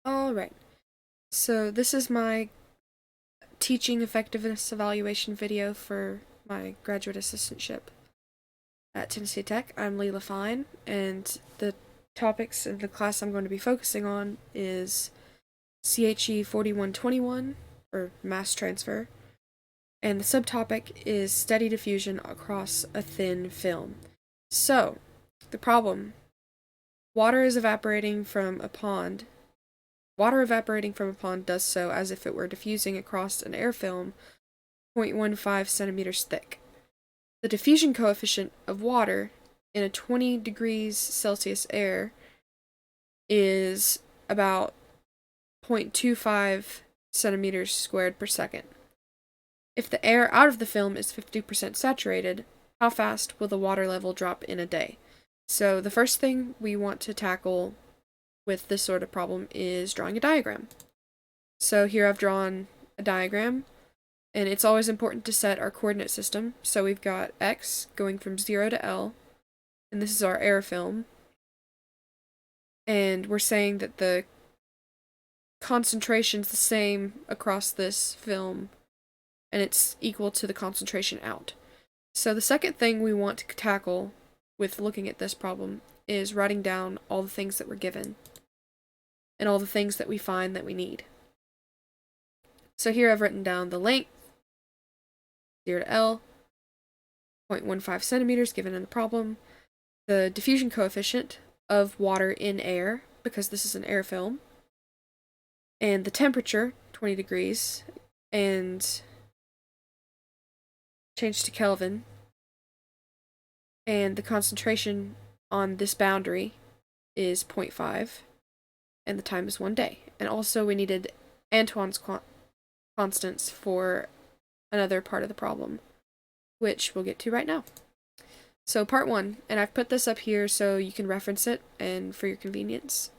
Alright, so this is my teaching effectiveness evaluation video for my graduate assistantship at Tennessee Tech. I'm Lela Fine, and the topics of the class I'm going to be focusing on is CHE 4121, or mass transfer, and the subtopic is steady diffusion across a thin film. So, the problem: water evaporating from a pond does so as if it were diffusing across an air film 0.15 centimeters thick. The diffusion coefficient of water in a 20 degrees Celsius air is about 0.25 centimeters squared per second. If the air out of the film is 50% saturated, how fast will the water level drop in a day? So the first thing we want to tackle with this sort of problem is drawing a diagram. So here I've drawn a diagram, and it's always important to set our coordinate system. So we've got x going from 0 to L, and this is our air film. And we're saying that the concentration's the same across this film, and it's equal to the concentration out. So the second thing we want to tackle with looking at this problem is writing down all the things that we're given and all the things that we find that we need. So here I've written down the length, 0 to L, 0.15 centimeters given in the problem, the diffusion coefficient of water in air, because this is an air film, and the temperature, 20 degrees, and change to Kelvin, and the concentration on this boundary is 0.5, and the time is 1 day. And also we needed Antoine's constants for another part of the problem, which we'll get to right now. So part 1, and I've put this up here so you can reference it and for your convenience.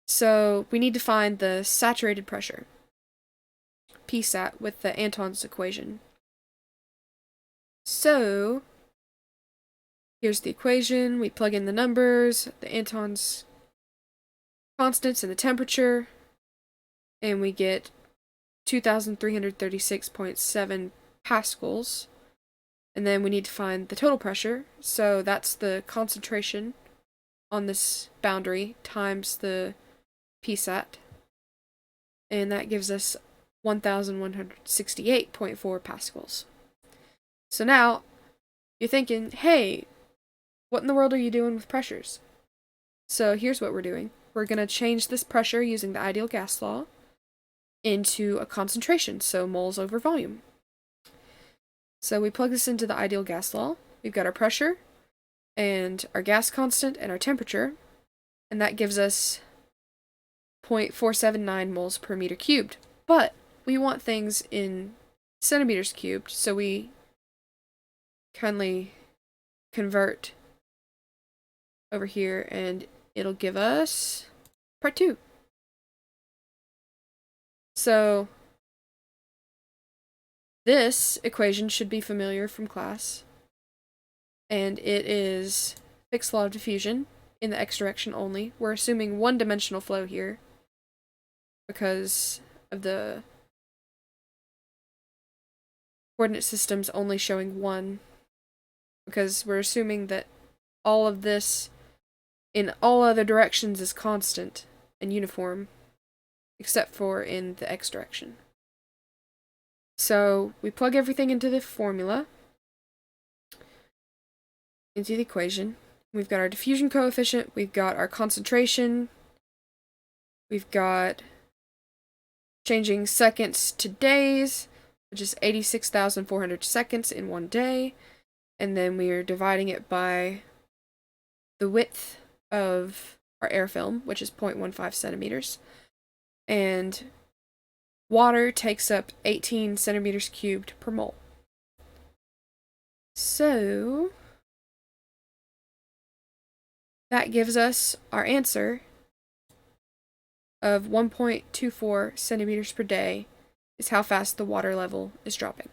So we need to find the saturated pressure, Psat, with the Antoine's equation. So here's the equation. We plug in the numbers, the Antoine's constants, and the temperature, and we get 2,336.7 pascals. And then we need to find the total pressure, so that's the concentration on this boundary times the Psat, and that gives us 1,168.4 pascals. So now, you're thinking, hey, what in the world are you doing with pressures? So here's what we're doing. We're going to change this pressure using the ideal gas law into a concentration, so moles over volume. So we plug this into the ideal gas law. We've got our pressure, and our gas constant, and our temperature, and that gives us 0.479 moles per meter cubed. But we want things in centimeters cubed, so we kindly convert over here, and it'll give us part 2. So this equation should be familiar from class, and it is Fick's law of diffusion in the x direction only. We're assuming one-dimensional flow here because of the coordinate systems only showing one, because we're assuming that all of this in all other directions is constant and uniform, except for in the x direction. So we plug everything into the formula, into the equation. We've got our diffusion coefficient, we've got our concentration, we've got changing seconds to days, which is 86,400 seconds in 1 day, and then we are dividing it by the width of our air film, which is 0.15 centimeters, and water takes up 18 centimeters cubed per mole. So that gives us our answer of 1.24 centimeters per day is how fast the water level is dropping.